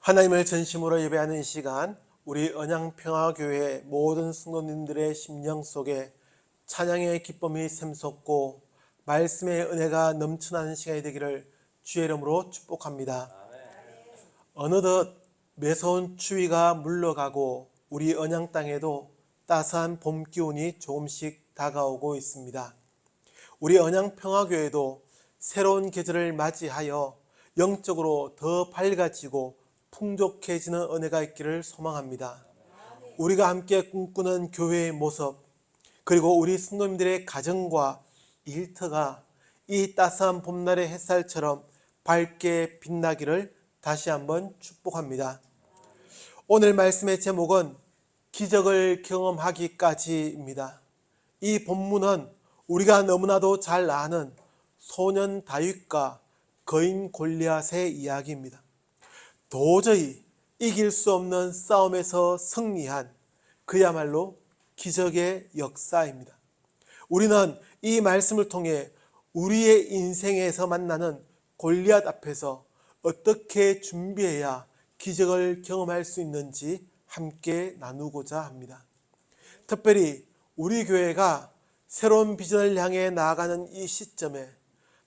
하나님을 전심으로 예배하는 이 시간, 우리 언양평화교회 모든 성도님들의 심령 속에 찬양의 기쁨이 샘솟고 말씀의 은혜가 넘쳐나는 시간이 되기를 주의 이름으로 축복합니다. 어느덧 매서운 추위가 물러가고 우리 언양 땅에도 따스한 봄 기운이 조금씩 다가오고 있습니다. 우리 언양평화교회도 새로운 계절을 맞이하여 영적으로 더 밝아지고 풍족해지는 은혜가 있기를 소망합니다. 우리가 함께 꿈꾸는 교회의 모습, 그리고 우리 성도님들의 가정과 일터가 이 따스한 봄날의 햇살처럼 밝게 빛나기를 다시 한번 축복합니다. 오늘 말씀의 제목은 기적을 경험하기까지입니다. 이 본문은 우리가 너무나도 잘 아는 소년 다윗과 거인 골리앗의 이야기입니다. 도저히 이길 수 없는 싸움에서 승리한 그야말로 기적의 역사입니다. 우리는 이 말씀을 통해 우리의 인생에서 만나는 골리앗 앞에서 어떻게 준비해야 기적을 경험할 수 있는지 함께 나누고자 합니다. 특별히 우리 교회가 새로운 비전을 향해 나아가는 이 시점에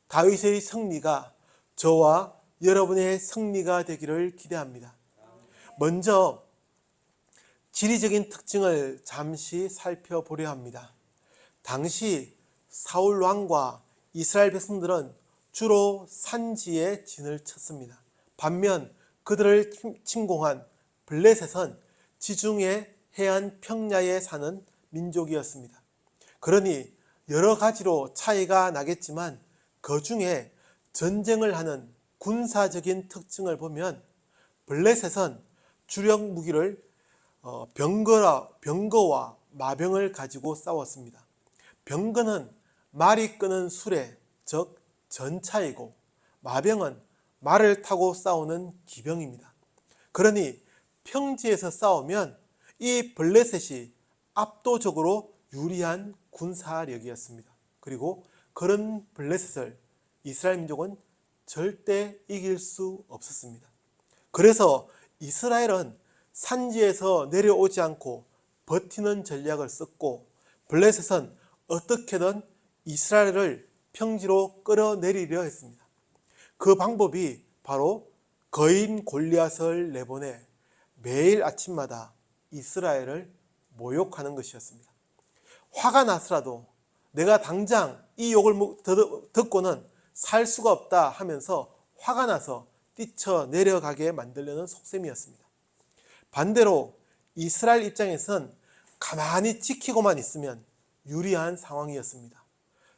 다윗의 승리가 저와 여러분의 승리가 되기를 기대합니다. 먼저 지리적인 특징을 잠시 살펴보려 합니다. 당시 사울 왕과 이스라엘 백성들은 주로 산지에 진을 쳤습니다. 반면 그들을 침공한 블레셋은 지중해 해안 평야에 사는 민족이었습니다. 그러니 여러 가지로 차이가 나겠지만 그 중에 전쟁을 하는 군사적인 특징을 보면 블레셋은 주력 무기를 병거와 마병을 가지고 싸웠습니다. 병거는 말이 끄는 수레, 즉 전차이고 마병은 말을 타고 싸우는 기병입니다. 그러니 평지에서 싸우면 이 블레셋이 압도적으로 유리한 군사력이었습니다. 그리고 그런 블레셋을 이스라엘 민족은 절대 이길 수 없었습니다. 그래서 이스라엘은 산지에서 내려오지 않고 버티는 전략을 썼고 블레셋은 어떻게든 이스라엘을 평지로 끌어내리려 했습니다. 그 방법이 바로 거인 골리앗을 내보내 매일 아침마다 이스라엘을 모욕하는 것이었습니다. 화가 나서라도 내가 당장 이 욕을 듣고는 살 수가 없다 하면서 화가 나서 뛰쳐내려가게 만들려는 속셈이었습니다. 반대로 이스라엘 입장에서는 가만히 지키고만 있으면 유리한 상황이었습니다.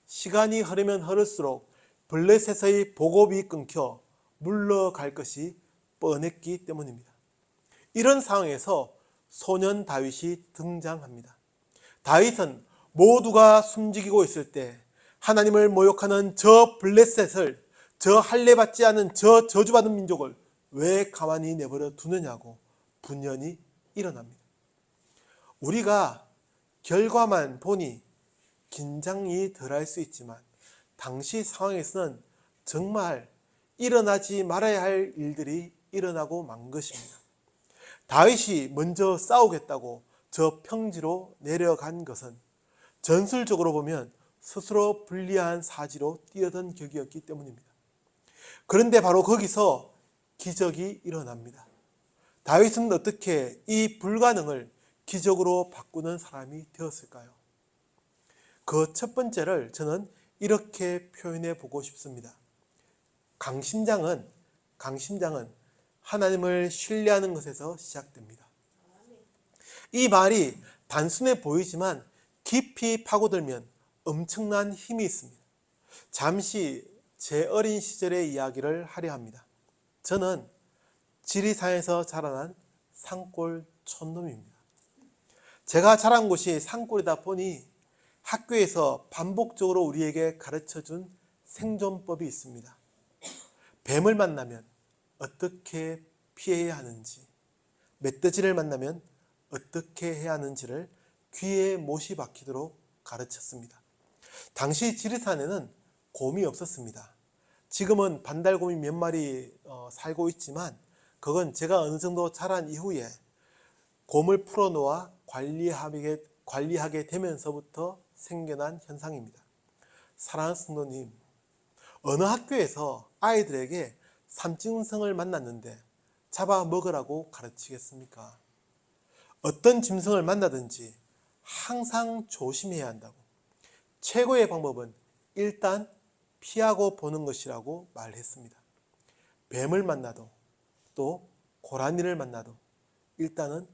시간이 흐르면 흐를수록 블레셋의 보급이 끊겨 물러갈 것이 뻔했기 때문입니다. 이런 상황에서 소년 다윗이 등장합니다. 다윗은 모두가 숨지고 있을 때 하나님을 모욕하는 저 블레셋을, 저 할례받지 않은 저 저주받은 민족을 왜 가만히 내버려 두느냐고 분연이 일어납니다. 우리가 결과만 보니 긴장이 덜할 수 있지만 당시 상황에서는 정말 일어나지 말아야 할 일들이 일어나고 만 것입니다. 다윗이 먼저 싸우겠다고 저 평지로 내려간 것은 전술적으로 보면 스스로 불리한 사지로 뛰어든 격이었기 때문입니다. 그런데 바로 거기서 기적이 일어납니다. 다윗은 어떻게 이 불가능을 기적으로 바꾸는 사람이 되었을까요? 그 첫 번째를 저는 이렇게 표현해 보고 싶습니다. 강심장은 하나님을 신뢰하는 것에서 시작됩니다. 이 말이 단순해 보이지만 깊이 파고들면 엄청난 힘이 있습니다. 잠시 제 어린 시절의 이야기를 하려 합니다. 저는 지리산에서 자라난 산골 촌놈입니다. 제가 자란 곳이 산골이다 보니 학교에서 반복적으로 우리에게 가르쳐준 생존법이 있습니다. 뱀을 만나면 어떻게 피해야 하는지, 멧돼지를 만나면 어떻게 해야 하는지를 귀에 못이 박히도록 가르쳤습니다. 당시 지리산에는 곰이 없었습니다. 지금은 반달곰이 몇 마리 살고 있지만 그건 제가 어느 정도 자란 이후에 곰을 풀어놓아 관리하게 되면서부터 생겨난 현상입니다. 사랑하는 성도님, 어느 학교에서 아이들에게 삼짐승을 만났는데 잡아먹으라고 가르치겠습니까? 어떤 짐승을 만나든지 항상 조심해야 한다고. 최고의 방법은 일단 피하고 보는 것이라고 말했습니다. 뱀을 만나도 또 고라니를 만나도 일단은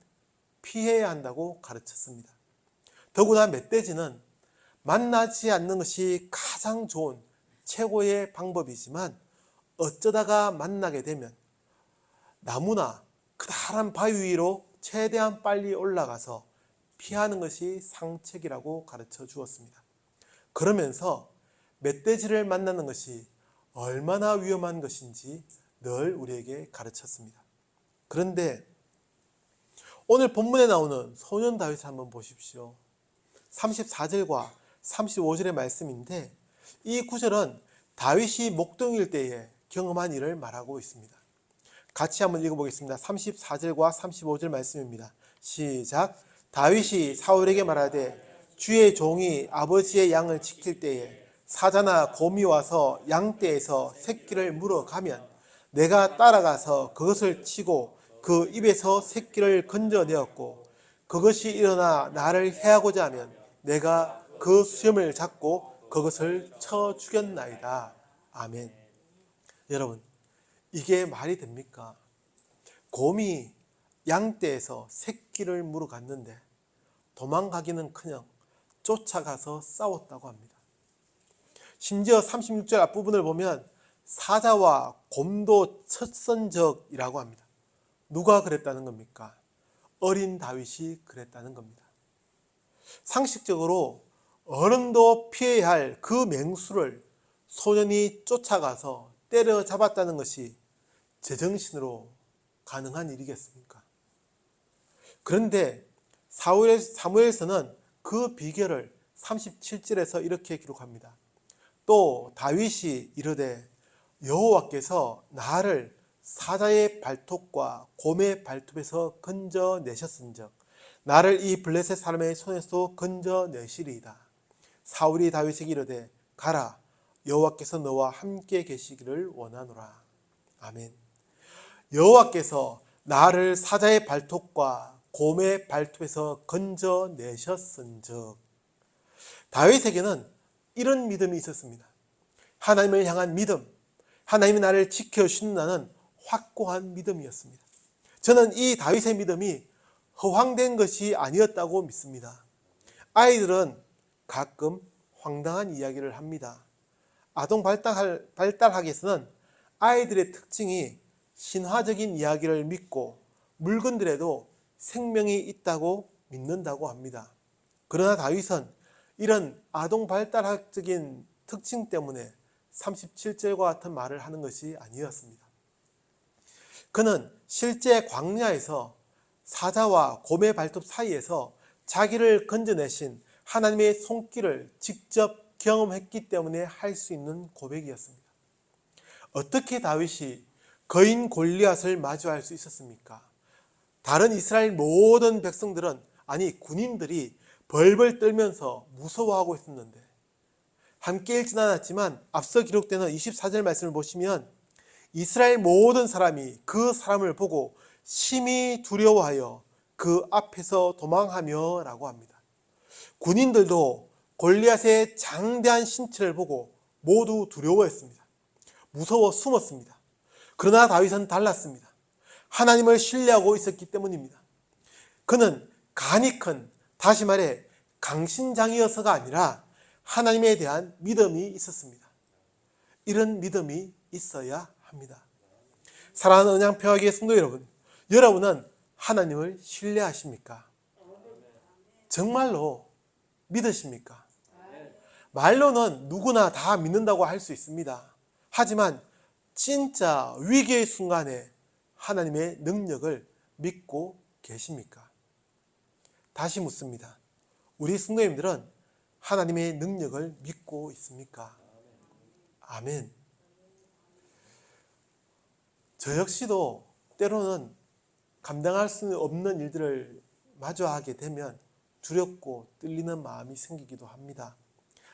피해야 한다고 가르쳤습니다. 더구나 멧돼지는 만나지 않는 것이 가장 좋은 최고의 방법이지만 어쩌다가 만나게 되면 나무나 크다란 바위 위로 최대한 빨리 올라가서 피하는 것이 상책이라고 가르쳐 주었습니다. 그러면서 멧돼지를 만나는 것이 얼마나 위험한 것인지 늘 우리에게 가르쳤습니다. 그런데 오늘 본문에 나오는 소년 다윗을 한번 보십시오. 34절과 35절의 말씀인데 이 구절은 다윗이 목동일 때에 경험한 일을 말하고 있습니다. 같이 한번 읽어보겠습니다. 34절과 35절 말씀입니다. 시작. 다윗이 사울에게 말하되 주의 종이 아버지의 양을 지킬 때에 사자나 곰이 와서 양떼에서 새끼를 물어가면 내가 따라가서 그것을 치고 그 입에서 새끼를 건져내었고 그것이 일어나 나를 해하고자 하면 내가 그 수염을 잡고 그것을 쳐 죽였나이다. 아멘. 여러분, 이게 말이 됩니까? 곰이 양떼에서 새끼를 물어갔는데 도망가기는커녕 쫓아가서 싸웠다고 합니다. 심지어 36절 앞부분을 보면 사자와 곰도 첫선적이라고 합니다. 누가 그랬다는 겁니까? 어린 다윗이 그랬다는 겁니다. 상식적으로 어른도 피해야 할 그 맹수를 소년이 쫓아가서 때려잡았다는 것이 제정신으로 가능한 일이겠습니까? 그런데 사무엘서는 그 비결을 37절에서 이렇게 기록합니다. 또 다윗이 이르되 여호와께서 나를 사자의 발톱과 곰의 발톱에서 건져내셨은즉 나를 이 블레셋 사람의 손에서 건져내시리이다. 사울이 다윗에게 이르되 가라, 여호와께서 너와 함께 계시기를 원하노라. 아멘. 여호와께서 나를 사자의 발톱과 곰의 발톱에서 건져내셨은즉. 다윗에게는 이런 믿음이 있었습니다. 하나님을 향한 믿음, 하나님이 나를 지켜주신다는 확고한 믿음이었습니다. 저는 이 다윗의 믿음이 허황된 것이 아니었다고 믿습니다. 아이들은 가끔 황당한 이야기를 합니다. 아동 발달학에서는 아이들의 특징이 신화적인 이야기를 믿고 물건들에도 생명이 있다고 믿는다고 합니다. 그러나 다윗은 이런 아동 발달학적인 특징 때문에 37절과 같은 말을 하는 것이 아니었습니다. 그는 실제 광야에서 사자와 곰의 발톱 사이에서 자기를 건져내신 하나님의 손길을 직접 경험했기 때문에 할 수 있는 고백이었습니다. 어떻게 다윗이 거인 골리앗을 마주할 수 있었습니까? 다른 이스라엘 모든 백성들은, 아니 군인들이 벌벌 떨면서 무서워하고 있었는데 함께 읽진 않았지만 앞서 기록되는 24절 말씀을 보시면 이스라엘 모든 사람이 그 사람을 보고 심히 두려워하여 그 앞에서 도망하며 라고 합니다. 군인들도 골리앗의 장대한 신체를 보고 모두 두려워했습니다. 무서워 숨었습니다. 그러나 다윗은 달랐습니다. 하나님을 신뢰하고 있었기 때문입니다. 그는 간이 큰, 다시 말해 강신장이어서가 아니라 하나님에 대한 믿음이 있었습니다. 이런 믿음이 있어야 합니다. 사랑하는 은양평화교회 성도 여러분, 여러분은 하나님을 신뢰하십니까? 정말로 믿으십니까? 말로는 누구나 다 믿는다고 할 수 있습니다. 하지만 진짜 위기의 순간에 하나님의 능력을 믿고 계십니까? 다시 묻습니다. 우리 성도님들은 하나님의 능력을 믿고 있습니까? 아멘. 저 역시도 때로는 감당할 수 없는 일들을 마주하게 되면 두렵고 떨리는 마음이 생기기도 합니다.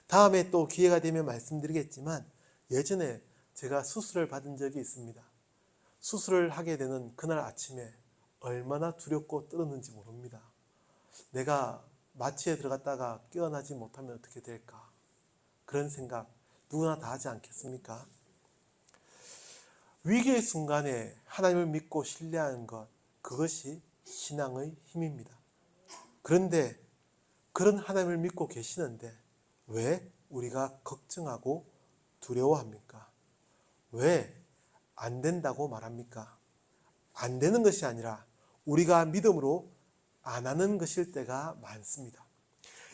다음에 또 기회가 되면 말씀드리겠지만 예전에 제가 수술을 받은 적이 있습니다. 수술을 하게 되는 그날 아침에 얼마나 두렵고 떨었는지 모릅니다. 내가 마취에 들어갔다가 깨어나지 못하면 어떻게 될까? 그런 생각 누구나 다 하지 않겠습니까? 위기의 순간에 하나님을 믿고 신뢰하는 것, 그것이 신앙의 힘입니다. 그런데 그런 하나님을 믿고 계시는데 왜 우리가 걱정하고 두려워합니까? 왜 안 된다고 말합니까? 안 되는 것이 아니라 우리가 믿음으로 안 하는 것일 때가 많습니다.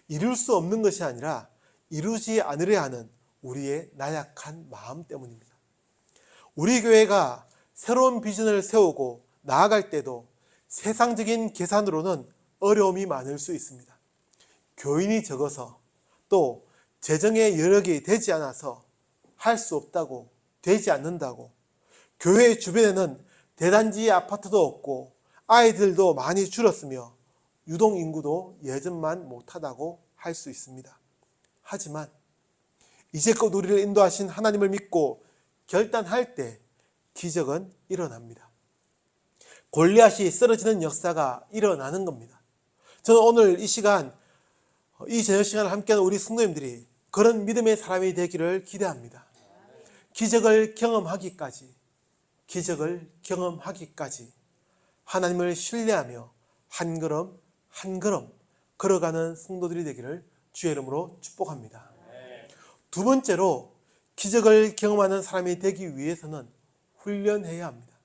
이룰 수 없는 것이 아니라 이루지 않으려 하는 우리의 나약한 마음 때문입니다. 우리 교회가 새로운 비전을 세우고 나아갈 때도 세상적인 계산으로는 어려움이 많을 수 있습니다. 교인이 적어서 또 재정의 여력이 되지 않아서 할 수 없다고, 되지 않는다고, 교회 주변에는 대단지 아파트도 없고 아이들도 많이 줄었으며 유동인구도 예전만 못하다고 할 수 있습니다. 하지만 이제껏 우리를 인도하신 하나님을 믿고 결단할 때 기적은 일어납니다. 골리앗이 쓰러지는 역사가 일어나는 겁니다. 저는 오늘 이 시간, 이 저녁 시간을 함께하는 우리 성도님들이 그런 믿음의 사람이 되기를 기대합니다. 기적을 경험하기까지 하나님을 신뢰하며 한 걸음 한 걸음 걸어가는 성도들이 되기를 주의 이름으로 축복합니다. 두 번째로 기적을 경험하는 사람이 되기 위해서는 훈련해야 합니다.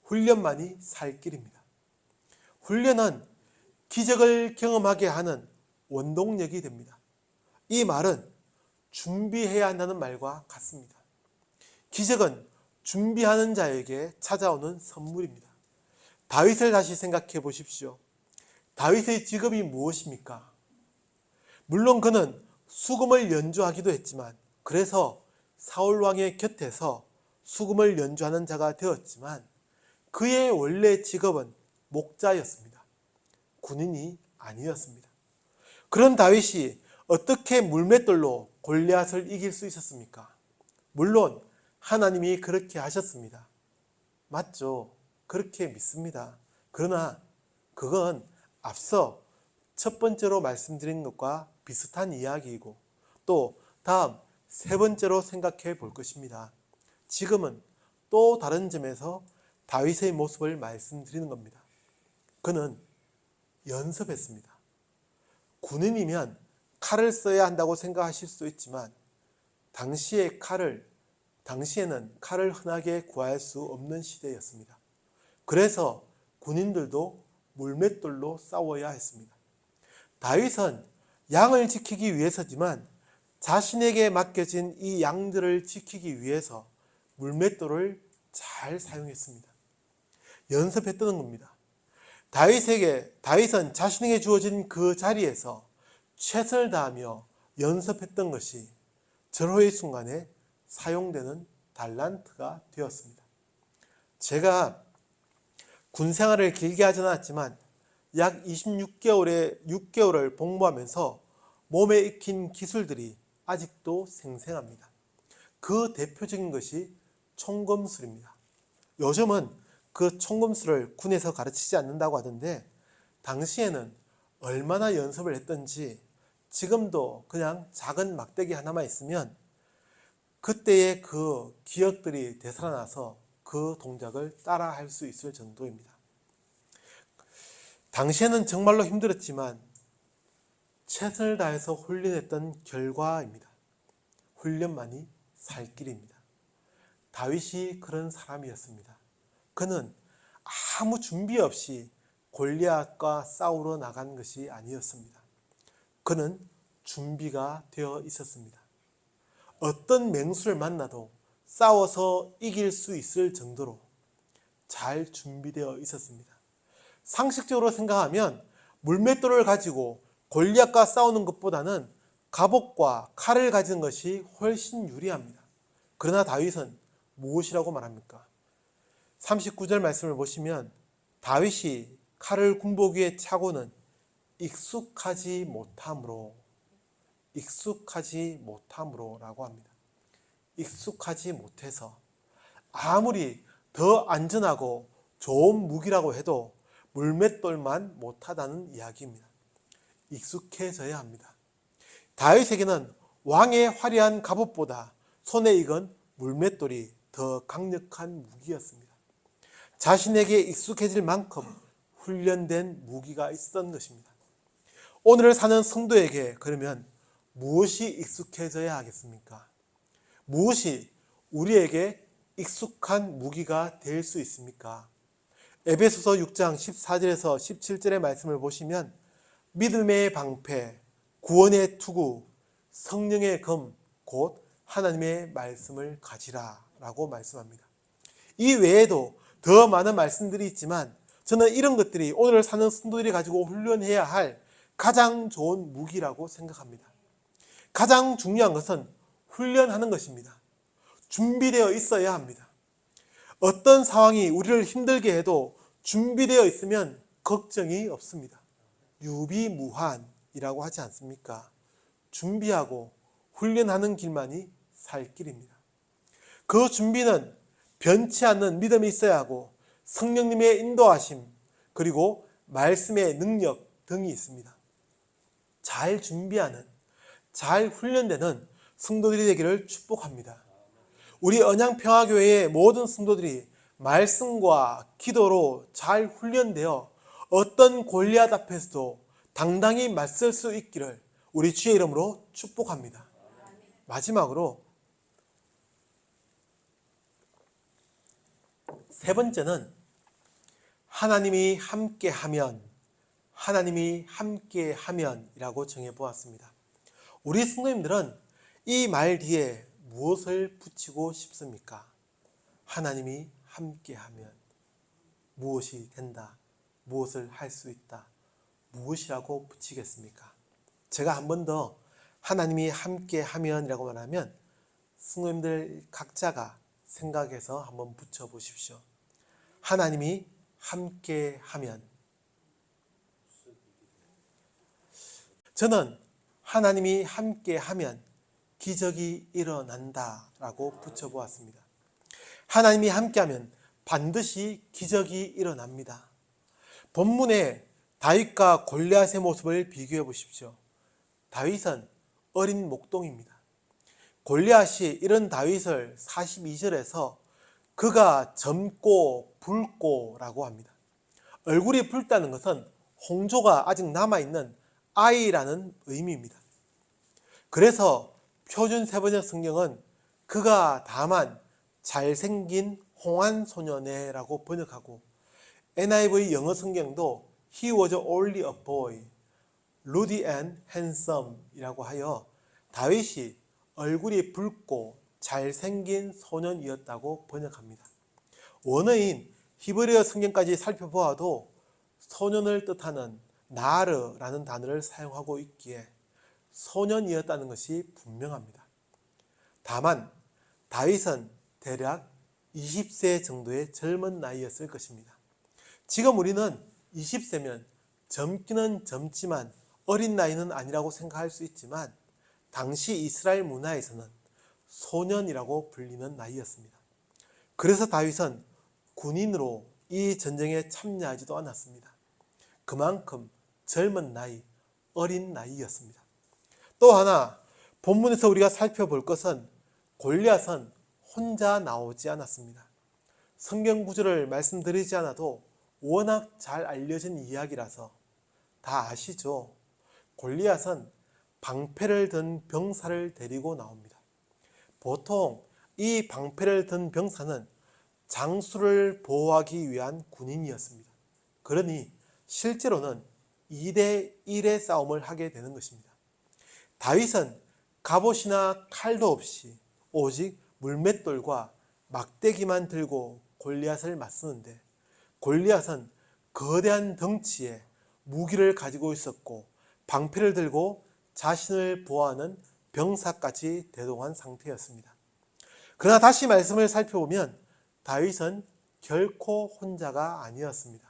훈련만이 살 길입니다. 훈련은 기적을 경험하게 하는 원동력이 됩니다. 이 말은 준비해야 한다는 말과 같습니다. 기적은 준비하는 자에게 찾아오는 선물입니다. 다윗을 다시 생각해 보십시오. 다윗의 직업이 무엇입니까? 물론 그는 수금을 연주하기도 했지만, 그래서 사울 왕의 곁에서 수금을 연주하는 자가 되었지만 그의 원래 직업은 목자였습니다. 군인이 아니었습니다. 그런 다윗이 어떻게 물맷돌로 골리앗을 이길 수 있었습니까? 물론 하나님이 그렇게 하셨습니다. 맞죠? 그렇게 믿습니다. 그러나 그건 앞서 첫 번째로 말씀드린 것과 비슷한 이야기이고 또 다음 세 번째로 생각해 볼 것입니다. 지금은 또 다른 점에서 다윗의 모습을 말씀드리는 겁니다. 그는 연습했습니다. 군인이면 칼을 써야 한다고 생각하실 수 있지만 당시에는 칼을 흔하게 구할 수 없는 시대였습니다. 그래서 군인들도 물맷돌로 싸워야 했습니다. 다윗은 양을 지키기 위해서지만 자신에게 맡겨진 이 양들을 지키기 위해서 물맷돌을 잘 사용했습니다. 연습했다는 겁니다. 다윗은 자신에게 주어진 그 자리에서 최선을 다하며 연습했던 것이 절호의 순간에 사용되는 달란트가 되었습니다. 제가 군 생활을 길게 하지 않았지만 약 6개월을 복무하면서 몸에 익힌 기술들이 아직도 생생합니다. 그 대표적인 것이 총검술입니다. 요즘은 그 총검술을 군에서 가르치지 않는다고 하던데 당시에는 얼마나 연습을 했던지 지금도 그냥 작은 막대기 하나만 있으면 그때의 그 기억들이 되살아나서 그 동작을 따라 할 수 있을 정도입니다. 당시에는 정말로 힘들었지만 최선을 다해서 훈련했던 결과입니다. 훈련만이 살 길입니다. 다윗이 그런 사람이었습니다. 그는 아무 준비 없이 골리앗과 싸우러 나간 것이 아니었습니다. 그는 준비가 되어 있었습니다. 어떤 맹수를 만나도 싸워서 이길 수 있을 정도로 잘 준비되어 있었습니다. 상식적으로 생각하면 물맷돌을 가지고 골리앗과 싸우는 것보다는 갑옷과 칼을 가진 것이 훨씬 유리합니다. 그러나 다윗은 무엇이라고 말합니까? 39절 말씀을 보시면 다윗이 칼을 군복위에 차고는 익숙하지 못함으로 라고 합니다. 익숙하지 못해서 아무리 더 안전하고 좋은 무기라고 해도 물맷돌만 못하다는 이야기입니다. 익숙해져야 합니다. 다윗에게는 왕의 화려한 갑옷보다 손에 익은 물맷돌이 더 강력한 무기였습니다. 자신에게 익숙해질 만큼 훈련된 무기가 있었던 것입니다. 오늘을 사는 성도에게 그러면 무엇이 익숙해져야 하겠습니까? 무엇이 우리에게 익숙한 무기가 될 수 있습니까? 에베소서 6장 14절에서 17절의 말씀을 보시면 믿음의 방패, 구원의 투구, 성령의 검, 곧 하나님의 말씀을 가지라 라고 말씀합니다. 이 외에도 더 많은 말씀들이 있지만 저는 이런 것들이 오늘 사는 성도들이 가지고 훈련해야 할 가장 좋은 무기라고 생각합니다. 가장 중요한 것은 훈련하는 것입니다. 준비되어 있어야 합니다. 어떤 상황이 우리를 힘들게 해도 준비되어 있으면 걱정이 없습니다. 유비무환이라고 하지 않습니까? 준비하고 훈련하는 길만이 살 길입니다. 그 준비는 변치 않는 믿음이 있어야 하고 성령님의 인도하심 그리고 말씀의 능력 등이 있습니다. 잘 준비하는, 잘 훈련되는 성도들이 되기를 축복합니다. 우리 언양평화교회의 모든 성도들이 말씀과 기도로 잘 훈련되어 어떤 골리앗 앞에서도 당당히 맞설 수 있기를 우리 주의 이름으로 축복합니다. 마지막으로 세 번째는 하나님이 함께하면이라고 정해보았습니다. 우리 성도님들은 이 말 뒤에 무엇을 붙이고 싶습니까? 하나님이 함께하면 무엇이 된다, 무엇을 할 수 있다, 무엇이라고 붙이겠습니까? 제가 한 번 더 하나님이 함께하면이라고 말하면 성도님들 각자가 생각해서 한번 붙여보십시오. 하나님이 함께하면, 저는 하나님이 함께하면 기적이 일어난다 라고 붙여보았습니다. 하나님이 함께하면 반드시 기적이 일어납니다. 본문에 다윗과 골리앗의 모습을 비교해 보십시오. 다윗은 어린 목동입니다. 골리앗이 이런 다윗을 42절에서 그가 젊고 붉고 라고 합니다. 얼굴이 붉다는 것은 홍조가 아직 남아있는 아이라는 의미입니다. 그래서 표준 세번역 성경은 그가 다만 잘생긴 홍한 소년이라고 번역하고 NIV 영어 성경도 He was only a boy, ruddy and handsome 이라고 하여 다윗이 얼굴이 붉고 잘생긴 소년이었다고 번역합니다. 원어인 히브리어 성경까지 살펴보아도 소년을 뜻하는 나르라는 단어를 사용하고 있기에 소년이었다는 것이 분명합니다. 다만 다윗은 대략 20세 정도의 젊은 나이였을 것입니다. 지금 우리는 20세면 젊기는 젊지만 어린 나이는 아니라고 생각할 수 있지만 당시 이스라엘 문화에서는 소년이라고 불리는 나이였습니다. 그래서 다윗은 군인으로 이 전쟁에 참여하지도 않았습니다. 그만큼 젊은 나이, 어린 나이였습니다. 또 하나 본문에서 우리가 살펴볼 것은 골리앗은 혼자 나오지 않았습니다. 성경 구절을 말씀드리지 않아도 워낙 잘 알려진 이야기라서 다 아시죠? 골리앗은 방패를 든 병사를 데리고 나옵니다. 보통 이 방패를 든 병사는 장수를 보호하기 위한 군인이었습니다. 그러니 실제로는 2대1의 싸움을 하게 되는 것입니다. 다윗은 갑옷이나 칼도 없이 오직 물맷돌과 막대기만 들고 골리앗을 맞서는데 골리앗은 거대한 덩치에 무기를 가지고 있었고 방패를 들고 자신을 보호하는 병사까지 대동한 상태였습니다. 그러나 다시 말씀을 살펴보면 다윗은 결코 혼자가 아니었습니다.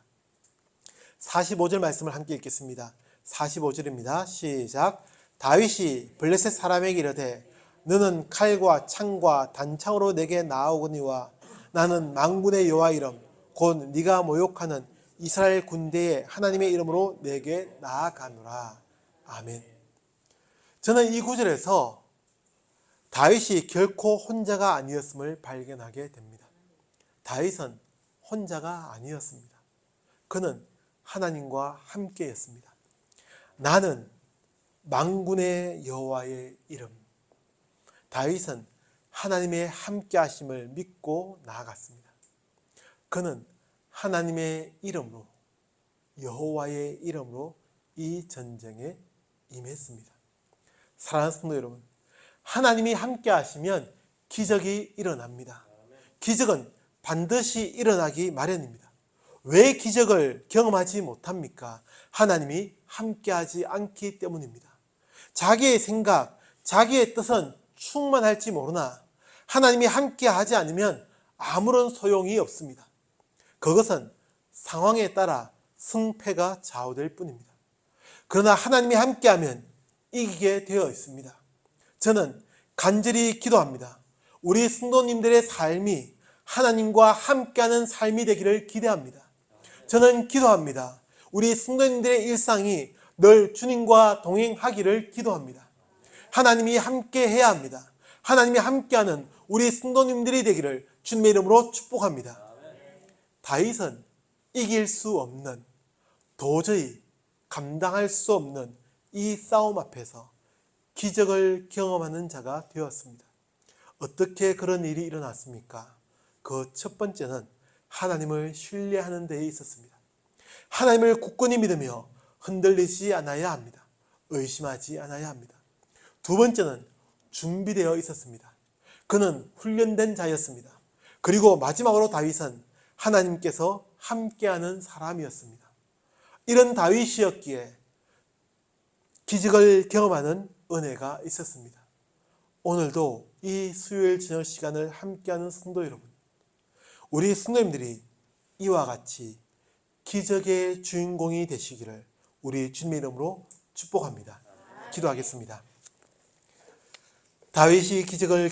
45절 말씀을 함께 읽겠습니다. 45절입니다. 시작. 다윗이 블레셋 사람에게 이르되 너는 칼과 창과 단창으로 내게 나아오거니와 나는 만군의 여호와 이름 곧 네가 모욕하는 이스라엘 군대의 하나님의 이름으로 내게 나아가노라. 아멘. 저는 이 구절에서 다윗이 결코 혼자가 아니었음을 발견하게 됩니다. 다윗은 혼자가 아니었습니다. 그는 하나님과 함께였습니다. 나는 만군의 여호와의 이름. 다윗은 하나님의 함께하심을 믿고 나아갔습니다. 그는 하나님의 이름으로, 여호와의 이름으로 이 전쟁에 임했습니다. 사랑하는 성도 여러분, 하나님이 함께하시면 기적이 일어납니다. 기적은 반드시 일어나기 마련입니다. 왜 기적을 경험하지 못합니까? 하나님이 함께하지 않기 때문입니다. 자기의 생각, 자기의 뜻은 충만할지 모르나 하나님이 함께하지 않으면 아무런 소용이 없습니다. 그것은 상황에 따라 승패가 좌우될 뿐입니다. 그러나 하나님이 함께하면 이기게 되어 있습니다. 저는 간절히 기도합니다. 우리 성도님들의 삶이 하나님과 함께하는 삶이 되기를 기대합니다. 저는 기도합니다. 우리 성도님들의 일상이 늘 주님과 동행하기를 기도합니다. 하나님이 함께 해야 합니다. 하나님이 함께하는 우리 성도님들이 되기를 주님의 이름으로 축복합니다. 다윗은 이길 수 없는, 도저히 감당할 수 없는 이 싸움 앞에서 기적을 경험하는 자가 되었습니다. 어떻게 그런 일이 일어났습니까? 그 첫 번째는 하나님을 신뢰하는 데에 있었습니다. 하나님을 굳건히 믿으며 흔들리지 않아야 합니다. 의심하지 않아야 합니다. 두 번째는 준비되어 있었습니다. 그는 훈련된 자였습니다. 그리고 마지막으로 다윗은 하나님께서 함께하는 사람이었습니다. 이런 다윗이었기에 기적을 경험하는 은혜가 있었습니다. 오늘도 이 수요일 저녁 시간을 함께하는 성도 여러분, 우리 성도님들이 이와 같이 기적의 주인공이 되시기를 우리 주님의 이름으로 축복합니다. 기도하겠습니다. 다윗이 기적을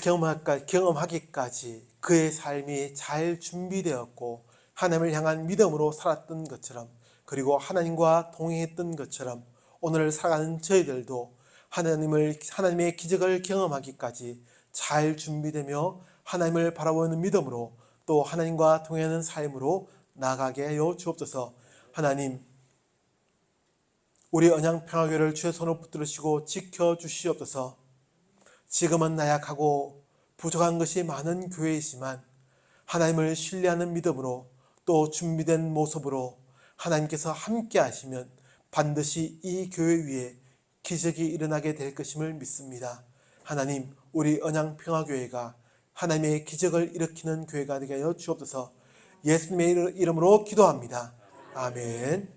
경험하기까지 그의 삶이 잘 준비되었고 하나님을 향한 믿음으로 살았던 것처럼, 그리고 하나님과 동행했던 것처럼 오늘 살아가는 저희들도 하나님의 기적을 경험하기까지 잘 준비되며 하나님을 바라보는 믿음으로 또 하나님과 동행하는 삶으로 나아가게 하여 주옵소서. 하나님, 우리 언양평화교회를 주의 손을 붙들으시고 지켜주시옵소서. 지금은 나약하고 부족한 것이 많은 교회이지만 하나님을 신뢰하는 믿음으로 또 준비된 모습으로 하나님께서 함께 하시면 반드시 이 교회 위에 기적이 일어나게 될 것임을 믿습니다. 하나님, 우리 언양평화교회가 하나님의 기적을 일으키는 교회가 되게 하여 주옵소서. 예수님의 이름으로 기도합니다. 아멘.